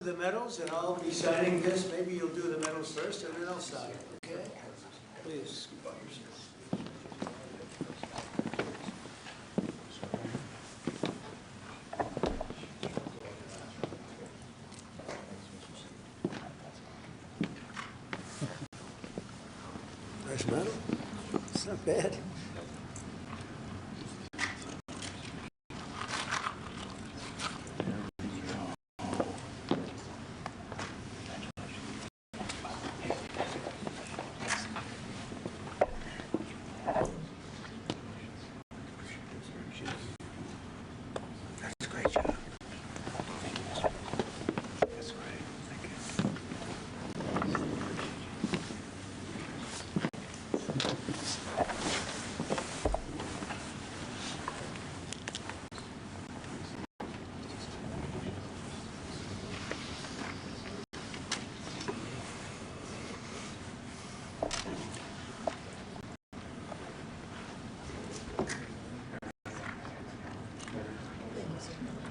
The medals, and I'll be signing this. Maybe you'll do the medals first, and then I'll sign. Okay? Please. Nice medal. It's not bad.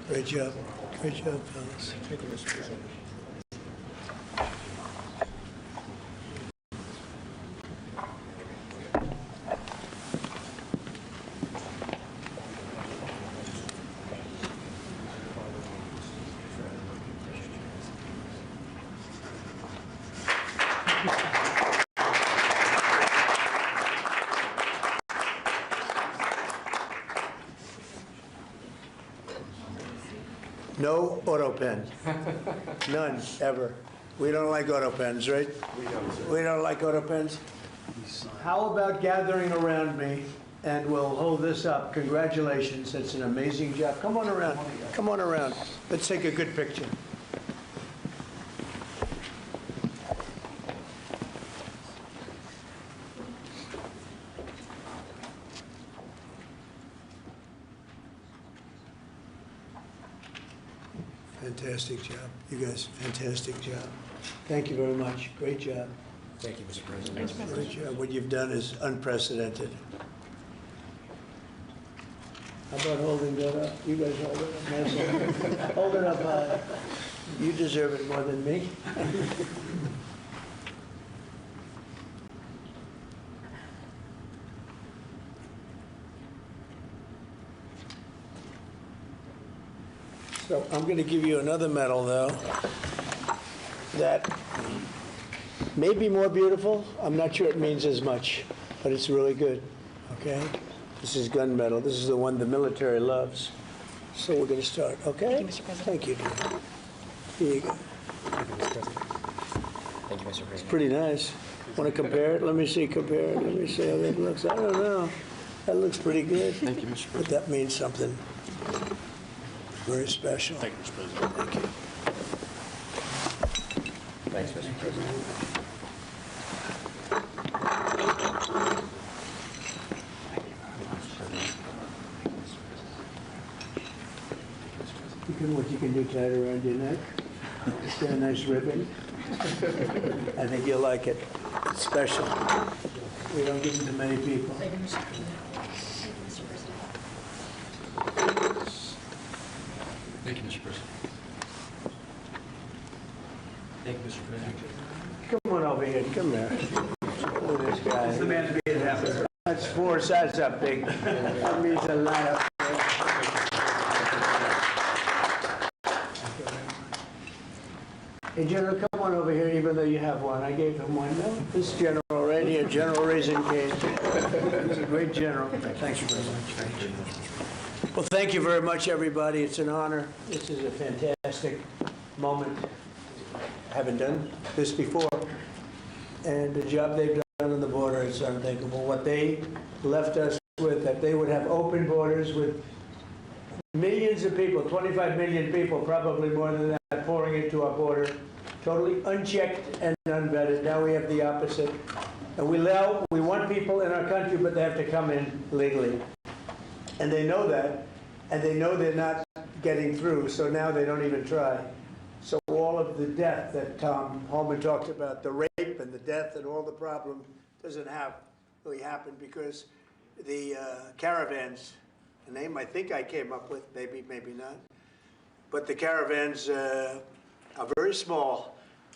Great job. Great job, fellas. Thank you, Mr. President. No auto pen. None, ever. We don't like auto pens, right? We don't like auto pens. How about gathering around me, and we'll hold this up. Congratulations, it's an amazing job. Come on around, come on around. Let's take a good picture. Fantastic job. You guys, fantastic job. Thank you very much. Great job. Thank you, Mr. President. Great job. What you've done is unprecedented. How about holding that up? You guys hold it up. Nice. Hold it up high. You deserve it more than me. So I'm going to give you another medal, though, that may be more beautiful. I'm not sure it means as much, but it's really good, okay? This is gun medal. This is the one the military loves. So we're going to start, okay? Thank you, Mr. President. Thank you, dear. Here you go. Thank you, Mr. President. Thank you, Mr. President. It's pretty nice. Want to compare it? Let me see, compare it. Let me see how that looks. I don't know. That looks pretty good. Thank you, Mr. President. But that means something very special. Thank you, Mr. President. Thank you. Thanks, Mr. President. What you can do, tie it around your neck. Just a nice ribbon. I think you'll like it. It's special. We don't give them to many people. Thank you, Mr. President. Thank you, Mr. President. Thank you, Mr. President. Come on over here. Come here. Look at this guy. It's the man's being happy. That's 4 sides up big. That means a lot up there. Hey, General, come on over here, even though you have one. I gave him one. No, this general right here, General Raisin Cage. He's a great general. Thank you very much. Well, thank you very much, everybody. It's an honor. This is a fantastic moment. I haven't done this before. And the job they've done on the border is unthinkable. What they left us with, that they would have open borders with millions of people, 25 million people, probably more than that, pouring into our border, totally unchecked and unvetted. Now we have the opposite. And we want people in our country, but they have to come in legally. And they know that, and they know they're not getting through, so now they don't even try. So all of the death that Tom Holman talked about, the rape and the death and all the problem, doesn't really happen because the caravans, a name I think I came up with, maybe not, but the caravans are very small.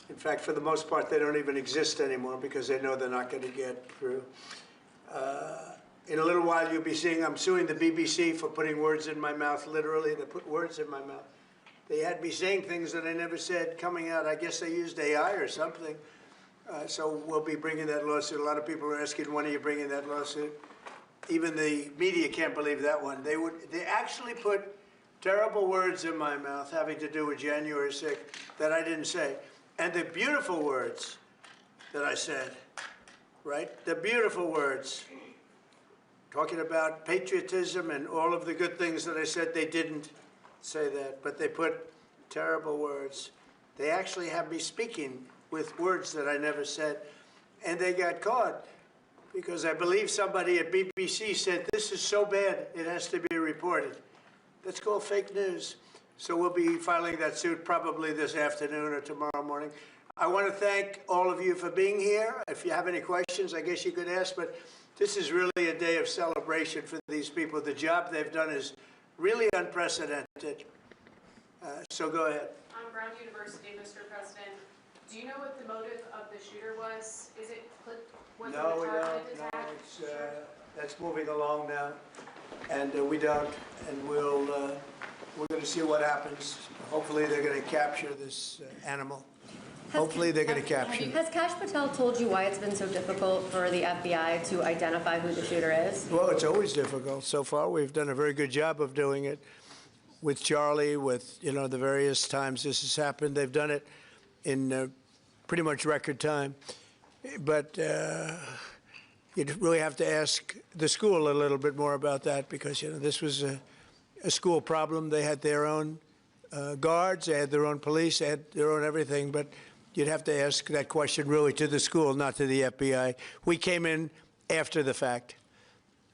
In fact, for the most part, they don't even exist anymore because they know they're not going to get through. In a little while, you'll be seeing I'm suing the BBC for putting words in my mouth, literally. They put words in my mouth. They had me saying things that I never said coming out. I guess they used AI or something. So we'll be bringing that lawsuit. A lot of people are asking, when are you bringing that lawsuit? Even the media can't believe that one. They actually put terrible words in my mouth having to do with January 6th that I didn't say. And the beautiful words that I said, right? The beautiful words, talking about patriotism and all of the good things that I said, they didn't say that, but they put terrible words. They actually have me speaking with words that I never said, and they got caught because I believe somebody at BBC said, this is so bad, it has to be reported. That's called fake news. So we'll be filing that suit probably this afternoon or tomorrow morning. I want to thank all of you for being here. If you have any questions, I guess you could ask, but this is really a day of celebration for these people. The job they've done is really unprecedented. So go ahead. On Brown University, Mr. President, do you know what the motive of the shooter was? Was it a targeted attack? No, that's moving along now, and we don't, and we're going to see what happens. Hopefully they're going to capture this animal. Hopefully they're going to capture it. Has Kash Patel told you why it's been so difficult for the FBI to identify who the shooter is? Well, it's always difficult. So far, we've done a very good job of doing it with Charlie, with, the various times this has happened. They've done it in pretty much record time. But you really have to ask the school a little bit more about that because, this was a school problem. They had their own guards, they had their own police, they had their own everything. But you'd have to ask that question really to the school, not to the FBI. We came in after the fact,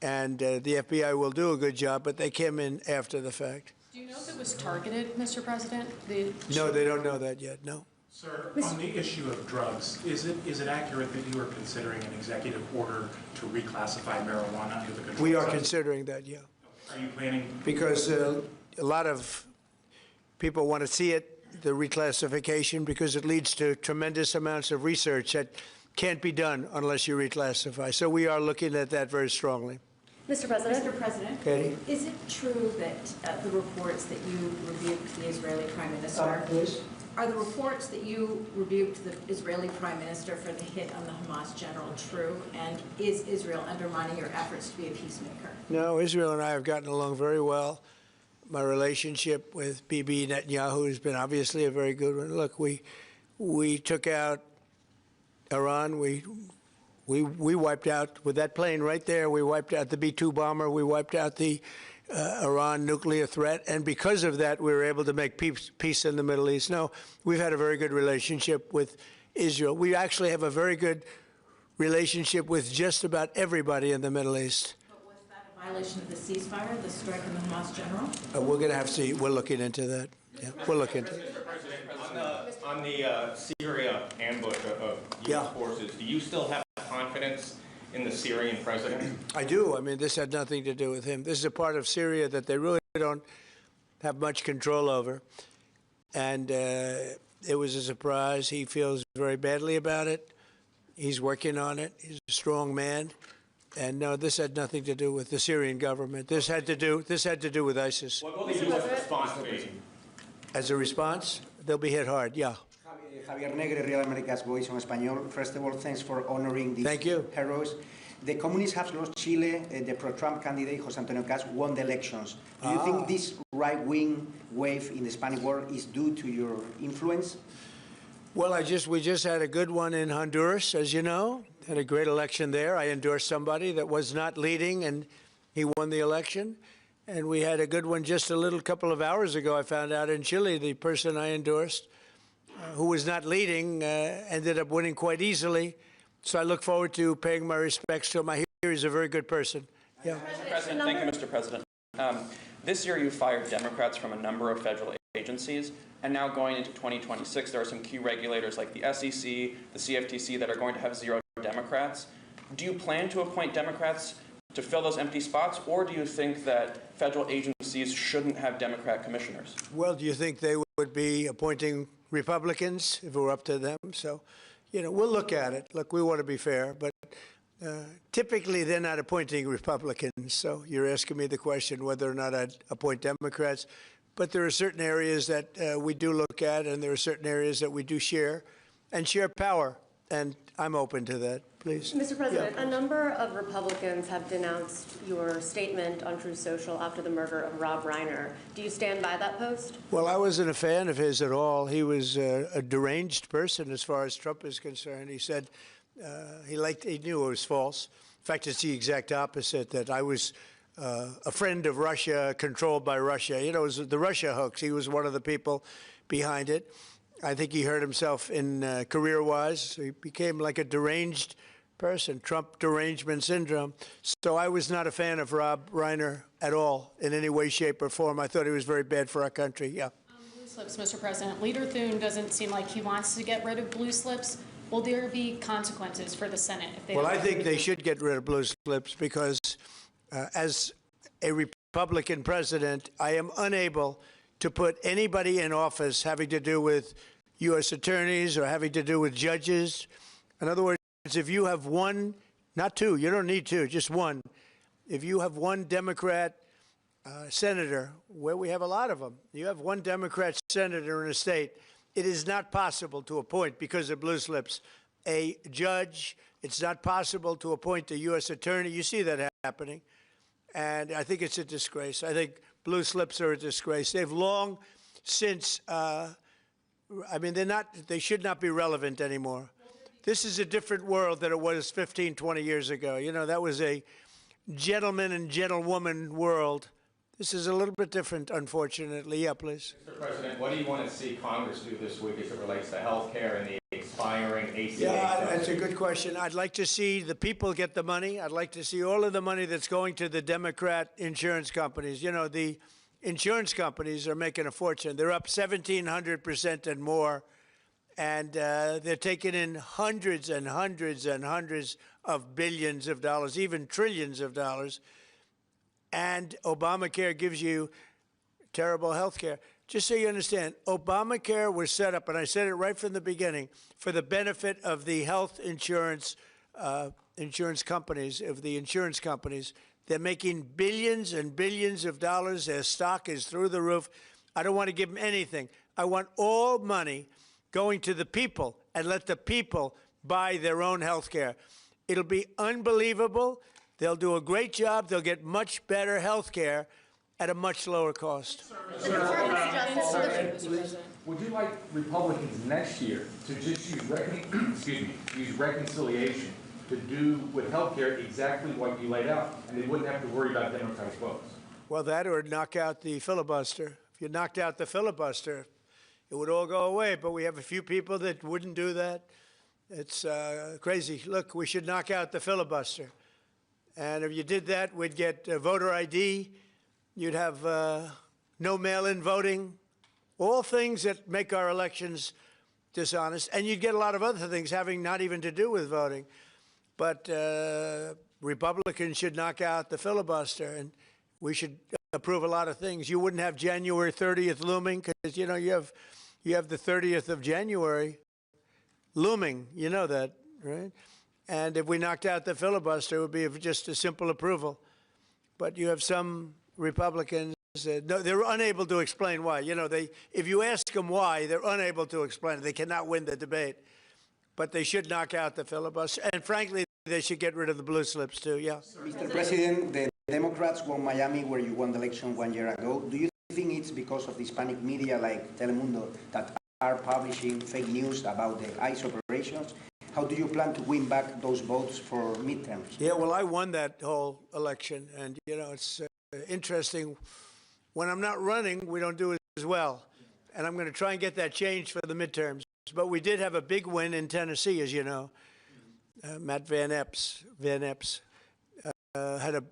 and the FBI will do a good job, but they came in after the fact. Do you know if it was targeted, Mr. President? No, they don't know that yet, no. Sir, on the issue of drugs, is it accurate that you are considering an executive order to reclassify marijuana under the control? We are considering that, yeah. Are you planning? Because a lot of people want to see it, the reclassification, because it leads to tremendous amounts of research that can't be done unless you reclassify. So we are looking at that very strongly. Mr. President? Mr. President, Katie? is it true that the reports that you rebuked the Israeli Prime Minister, Please. are the reports that you rebuked the Israeli Prime Minister for the hit on the Hamas general true? And is Israel undermining your efforts to be a peacemaker? No, Israel and I have gotten along very well. My relationship with Bibi Netanyahu has been obviously a very good one. Look, we took out Iran. We wiped out, with that plane right there, we wiped out the B-2 bomber. We wiped out the Iran nuclear threat. And because of that, we were able to make peace in the Middle East. No, we've had a very good relationship with Israel. We actually have a very good relationship with just about everybody in the Middle East. Violation of the ceasefire, the strike on the Hamas general? We're going to have to see. We're looking into that. Yeah, we're looking into it. Mr. President, on the Syria ambush of U.S. forces, do you still have confidence in the Syrian president? I do. I mean, this had nothing to do with him. This is a part of Syria that they really don't have much control over. And it was a surprise. He feels very badly about it. He's working on it. He's a strong man. And no, this had nothing to do with the Syrian government. This had to do with ISIS. What will the U.S. response be? As a response, they'll be hit hard. Yeah. Javier Negre, Real America's Voice on Español. First of all, thanks for honoring these heroes. The communists have lost Chile. The pro-Trump candidate, José Antonio Caz, won the elections. Do you think this right-wing wave in the Spanish world is due to your influence? Well, we just had a good one in Honduras, as you know. Had a great election there. I endorsed somebody that was not leading, and he won the election. And we had a good one just a couple of hours ago, I found out, in Chile. The person I endorsed, who was not leading, ended up winning quite easily. So I look forward to paying my respects to him. I hear he's a very good person. Yeah. Mr. President, thank you, Mr. President. This year you fired Democrats from a number of federal agencies, and now going into 2026, there are some key regulators like the SEC, the CFTC that are going to have 0 Democrats. Do you plan to appoint Democrats to fill those empty spots, or do you think that federal agencies shouldn't have Democrat commissioners? Well, do you think they would be appointing Republicans if it were up to them. So, we'll look at it. Look, we want to be fair, but typically they're not appointing Republicans. So you're asking me the question whether or not I'd appoint Democrats. But there are certain areas that we do look at, and there are certain areas that we do share power. And I'm open to that. Please. Mr. President, a number of Republicans have denounced your statement on Truth Social after the murder of Rob Reiner. Do you stand by that post? Well, I wasn't a fan of his at all. He was a deranged person as far as Trump is concerned. He said he knew it was false. In fact, it's the exact opposite, that I was a friend of Russia, controlled by Russia. It was the Russia hoax. He was one of the people behind it. I think he hurt himself in career-wise. He became like a deranged person, Trump derangement syndrome. So I was not a fan of Rob Reiner at all in any way, shape, or form. I thought he was very bad for our country. Yeah. Blue slips, Mr. President. Leader Thune doesn't seem like he wants to get rid of blue slips. Will there be consequences for the Senate if they? Well, I think they should get rid of blue slips because as a Republican president, I am unable to put anybody in office having to do with U.S. attorneys or having to do with judges. In other words, if you have one, not two, you don't need two, just one. If you have one Democrat senator, where we have a lot of them, you have one Democrat senator in a state, it is not possible to appoint, because of blue slips, a judge. It's not possible to appoint a U.S. attorney. You see that happening. And I think it's a disgrace. I think blue slips are a disgrace. They've long since, they should not be relevant anymore. This is a different world than it was 15, 20 years ago. That was a gentleman and gentlewoman world. This is a little bit different, unfortunately. Yeah, please. Mr. President, what do you want to see Congress do this week as it relates to health care and the expiring ACA? Yeah, that's a good question. I'd like to see the people get the money. I'd like to see all of the money that's going to the Democrat insurance companies. The insurance companies are making a fortune. They're up 1,700% and more. And they're taking in hundreds and hundreds and hundreds of billions of dollars, even trillions of dollars. And Obamacare gives you terrible health care. Just so you understand, Obamacare was set up, and I said it right from the beginning, for the benefit of the health insurance companies, They're making billions and billions of dollars. Their stock is through the roof. I don't want to give them anything. I want all money going to the people and let the people buy their own health care. It'll be unbelievable. They'll do a great job. They'll get much better health care at a much lower cost. Would you like Republicans next year to just use reconciliation to do with health care exactly what you laid out, and they wouldn't have to worry about Democratic votes? Well, that or knock out the filibuster. If you knocked out the filibuster, it would all go away, but we have a few people that wouldn't do that. It's crazy. Look, we should knock out the filibuster. And if you did that, we'd get voter ID. You'd have no mail-in voting, all things that make our elections dishonest. And you'd get a lot of other things having not even to do with voting. But Republicans should knock out the filibuster, and we should approve a lot of things. You wouldn't have January 30th looming because, you have the 30th of January looming. You know that, right? And if we knocked out the filibuster, it would be just a simple approval. But you have some Republicans, they're unable to explain why. If you ask them why, they're unable to explain it. They cannot win the debate. But they should knock out the filibuster. And frankly, they should get rid of the blue slips too, yeah. Mr. President, the Democrats won Miami, where you won the election 1 year ago. Do you think it's because of the Hispanic media like Telemundo that are publishing fake news about the ICE operations? How do you plan to win back those votes for midterms? Yeah, well, I won that whole election. And, it's interesting. When I'm not running, we don't do as well. And I'm going to try and get that changed for the midterms. But we did have a big win in Tennessee, as you know. Matt Van Epps had a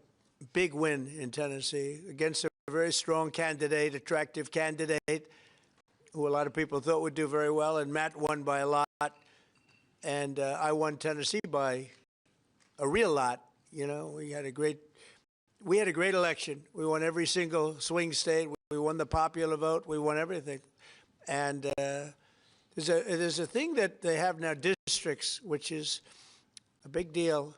big win in Tennessee against a very strong candidate, attractive candidate, who a lot of people thought would do very well. And Matt won by a lot. And I won Tennessee by a real lot. We had a great election. We won every single swing state. We won the popular vote. We won everything. And There's a thing that they have now, districts, which is a big deal.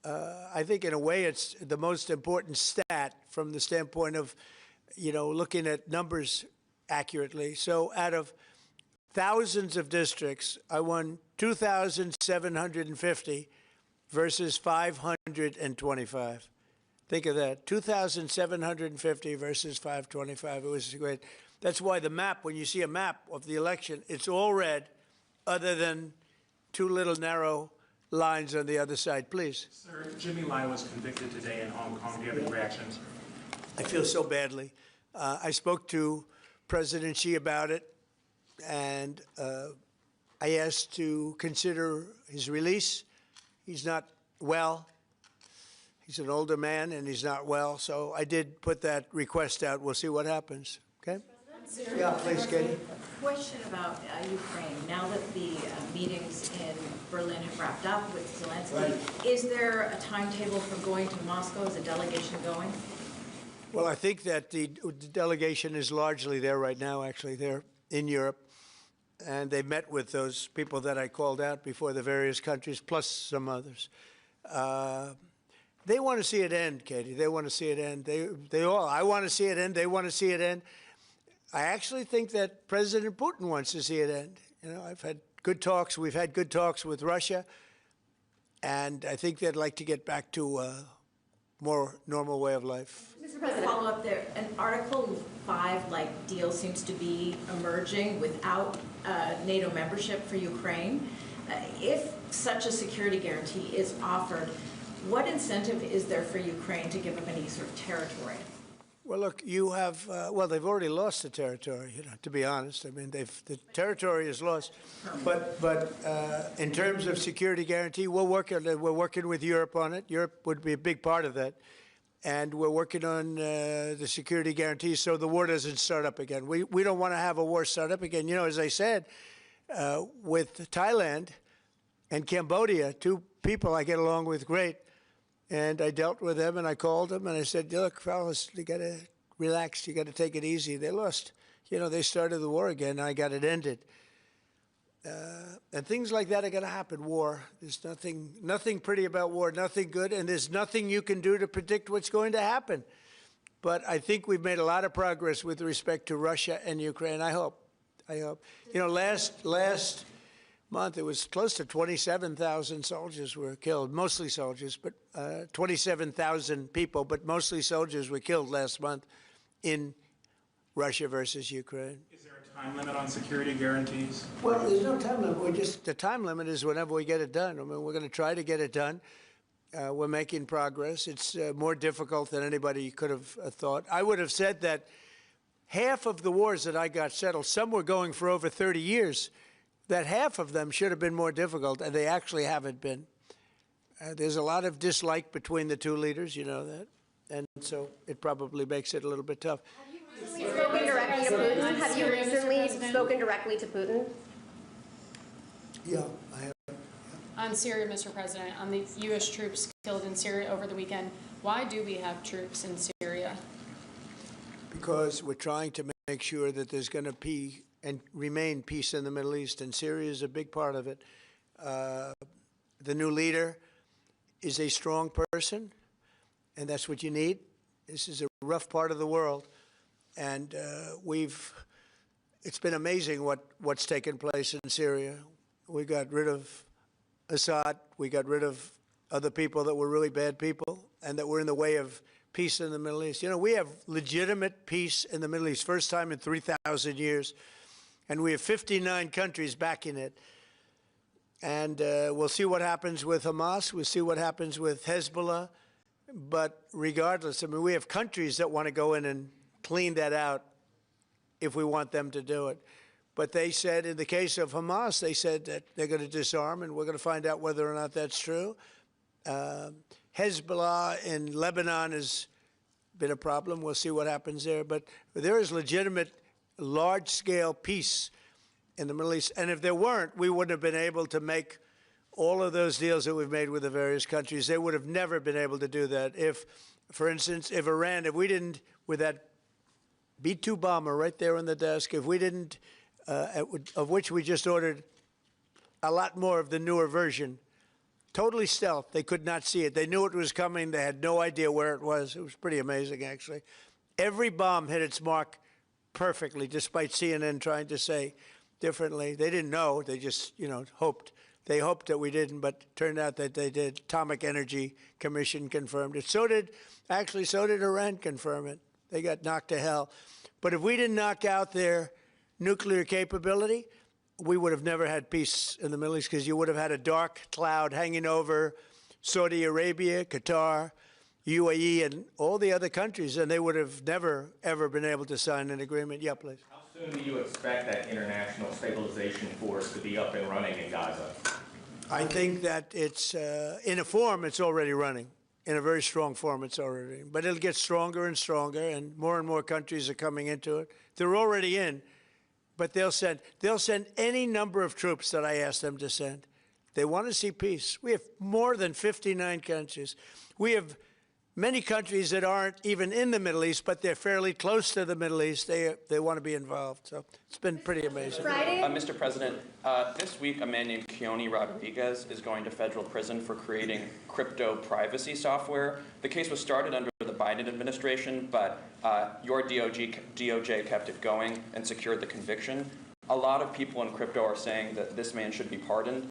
I think in a way it's the most important stat from the standpoint of, looking at numbers accurately. So out of thousands of districts, I won 2,750 versus 525. Think of that, 2,750 versus 525. It was great. That's why the map, when you see a map of the election, it's all red, other than two little narrow lines on the other side. Please. Sir, Jimmy Lai was convicted today in Hong Kong. Do you have any reactions? I feel so badly. I spoke to President Xi about it, and I asked to consider his release. He's not well. He's an older man, and he's not well. So I did put that request out. We'll see what happens. Okay? Yeah, please, Katie. Question about Ukraine. Now that the meetings in Berlin have wrapped up with Zelensky, is there a timetable for going to Moscow? Is a delegation going? Well, I think that the delegation is largely there right now, actually. They're in Europe, and they met with those people that I called out before, the various countries, plus some others. They want to see it end, Katie. They want to see it end. They all, I want to see it end. They want to see it end. I actually think that President Putin wants to see it end. I've had good talks. We've had good talks with Russia, and I think they'd like to get back to a more normal way of life. Mr. President, follow up there. An Article 5-like deal seems to be emerging without NATO membership for Ukraine. If such a security guarantee is offered, what incentive is there for Ukraine to give up any sort of territory? Well, look, you have, they've already lost the territory, to be honest. I mean, the territory is lost. But in terms of security guarantee, we're working with Europe on it. Europe would be a big part of that. And we're working on the security guarantee so the war doesn't start up again. We don't want to have a war start up again. As I said, with Thailand and Cambodia, two people I get along with great, and I dealt with them, and I called them, and I said, look, fellas, you got to relax. You got to take it easy. They lost. They started the war again, and I got it ended. And things like that are going to happen, war. There's nothing pretty about war, nothing good, and there's nothing you can do to predict what's going to happen. But I think we've made a lot of progress with respect to Russia and Ukraine, I hope. Last month, it was close to 27,000 soldiers were killed, mostly soldiers, but 27,000 people, but mostly soldiers were killed last month in Russia versus Ukraine. Is there a time limit on security guarantees? Well, there's no time limit. The time limit is whenever we get it done. I mean, we're going to try to get it done. We're making progress. It's more difficult than anybody could have thought. I would have said that half of the wars that I got settled, some were going for over 30 years, that half of them should have been more difficult, and they actually haven't been. There's a lot of dislike between the two leaders, you know that, and so it probably makes it a little bit tough. Have you spoken directly to Putin? Have you recently spoken directly to Putin? Yeah, I have. On Syria, Mr. President, on the U.S. troops killed in Syria over the weekend, why do we have troops in Syria? Because we're trying to make sure that there's going to be and remain peace in the Middle East, and Syria is a big part of it. The new leader is a strong person, and that's what you need. This is a rough part of the world, and it's been amazing what's taken place in Syria. We got rid of Assad. We got rid of other people that were really bad people and that were in the way of peace in the Middle East. We have legitimate peace in the Middle East, first time in 3,000 years. And we have 59 countries backing it. And we'll see what happens with Hamas. We'll see what happens with Hezbollah. But regardless, I mean, we have countries that want to go in and clean that out if we want them to do it. But they said, in the case of Hamas, they said that they're going to disarm, and we're going to find out whether or not that's true. Hezbollah in Lebanon has been a problem. We'll see what happens there. But there is legitimate large-scale peace in the Middle East. And if there weren't, we wouldn't have been able to make all of those deals that we've made with the various countries. They would have never been able to do that. If, for instance, if Iran, if we didn't, with that B-2 bomber right there on the desk, if we didn't of which we just ordered a lot more of the newer version. Totally stealth. They could not see it. They knew it was coming. They had no idea where it was. It was pretty amazing, actually. Every bomb hit its mark perfectly, despite CNN trying to say differently. They didn't know. They just, hoped. They hoped that we didn't, but it turned out that they did. Atomic Energy Commission confirmed it. So did Iran confirm it. They got knocked to hell. But if we didn't knock out their nuclear capability, we would have never had peace in the Middle East, because you would have had a dark cloud hanging over Saudi Arabia, Qatar, UAE, and all the other countries, and they would have never, ever been able to sign an agreement. Yeah, please. How soon do you expect that international stabilization force to be up and running in Gaza? I think that it's, in a form, it's already running. In a very strong form, it's already. But it'll get stronger and stronger, and more countries are coming into it. They're already in, but they'll send any number of troops that I ask them to send. They want to see peace. We have more than 59 countries. We have many countries that aren't even in the Middle East, but they're fairly close to the Middle East. They want to be involved. So it's been pretty amazing. Mr. President, this week a man named Keone Rodriguez is going to federal prison for creating crypto privacy software. The case was started under the Biden administration, but your DOJ kept it going and secured the conviction. A lot of people in crypto are saying that this man should be pardoned.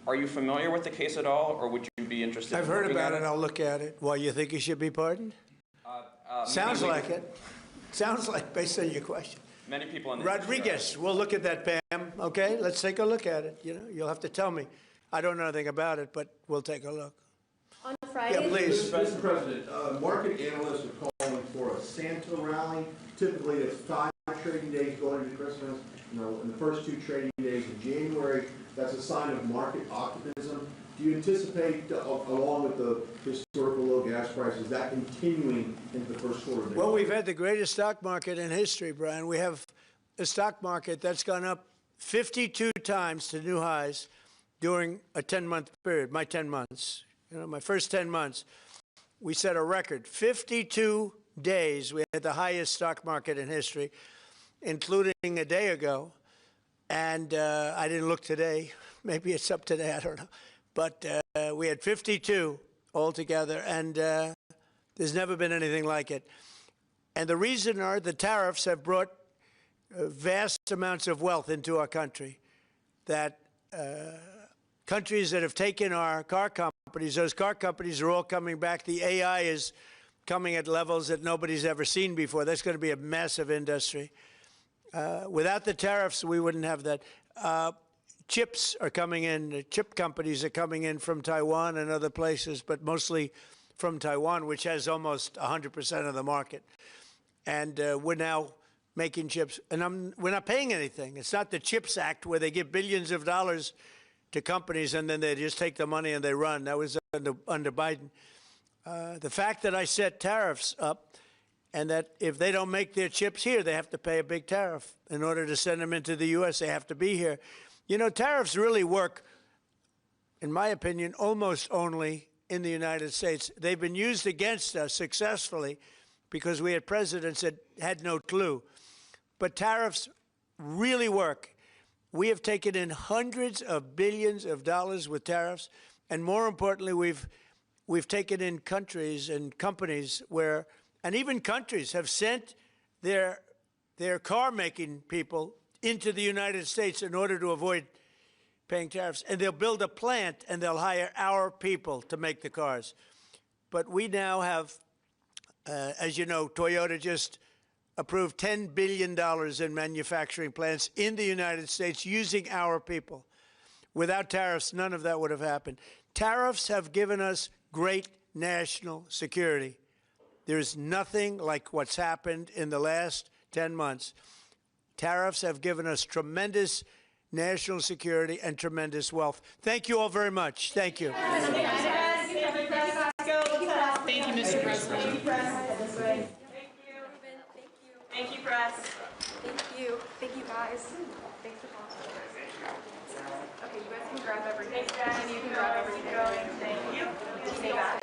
Are you familiar with the case at all, or would you be interested I've in heard looking about at it. I'll look at it. Why, you think he should be pardoned? Sounds like it. Sounds like, based on your question. Many people in the Rodriguez, we'll look at that, Pam. Okay, let's take a look at it. You'll have to tell me. I don't know anything about it, but we'll take a look. On Friday, Yeah, please. Mr. President, market analysts are calling for a Santa rally. Typically, it's 5 trading days going into Christmas. In the first 2 trading days of January, that's a sign of market optimism. Do you anticipate, along with the historical low gas prices, that continuing into the first quarter of the year? Well, we've had the greatest stock market in history, Brian. We have a stock market that's gone up 52 times to new highs during a 10-month period, my 10 months. My first 10 months, we set a record. 52 days, we had the highest stock market in history, including a day ago. And I didn't look today. Maybe it's up today, I don't know. But we had 52 altogether, and there's never been anything like it. And the reason are the tariffs have brought vast amounts of wealth into our country, that countries that have taken our car companies, those car companies are all coming back. The AI is coming at levels that nobody's ever seen before. That's going to be a massive industry. Without the tariffs, we wouldn't have that. Chips are coming in. Chip companies are coming in from Taiwan and other places, but mostly from Taiwan, which has almost 100% of the market. And we're now making chips. And we're not paying anything. It's not the CHIPS Act where they give billions of dollars to companies and then they just take the money and they run. That was under Biden. The fact that I set tariffs up, and that if they don't make their chips here, they have to pay a big tariff. In order to send them into the U.S., they have to be here. Tariffs really work, in my opinion, almost only in the United States. They've been used against us successfully because we had presidents that had no clue. But tariffs really work. We have taken in hundreds of billions of dollars with tariffs, and more importantly, we've taken in countries and companies where, and even countries have sent their car-making people into the United States in order to avoid paying tariffs. And they'll build a plant and they'll hire our people to make the cars. But we now have, as you know, Toyota just approved $10 billion in manufacturing plants in the United States using our people. Without tariffs, none of that would have happened. Tariffs have given us great national security. There's nothing like what's happened in the last 10 months. Tariffs have given us tremendous national security and tremendous wealth. Thank you all very much. Thank you. Thank you, Mr. President. Thank you, press. Thank you, press. Thank you. Thank you, guys. Thanks for calling. Okay, you guys can grab everything. Thanks, guys. You can grab everything. Thank you.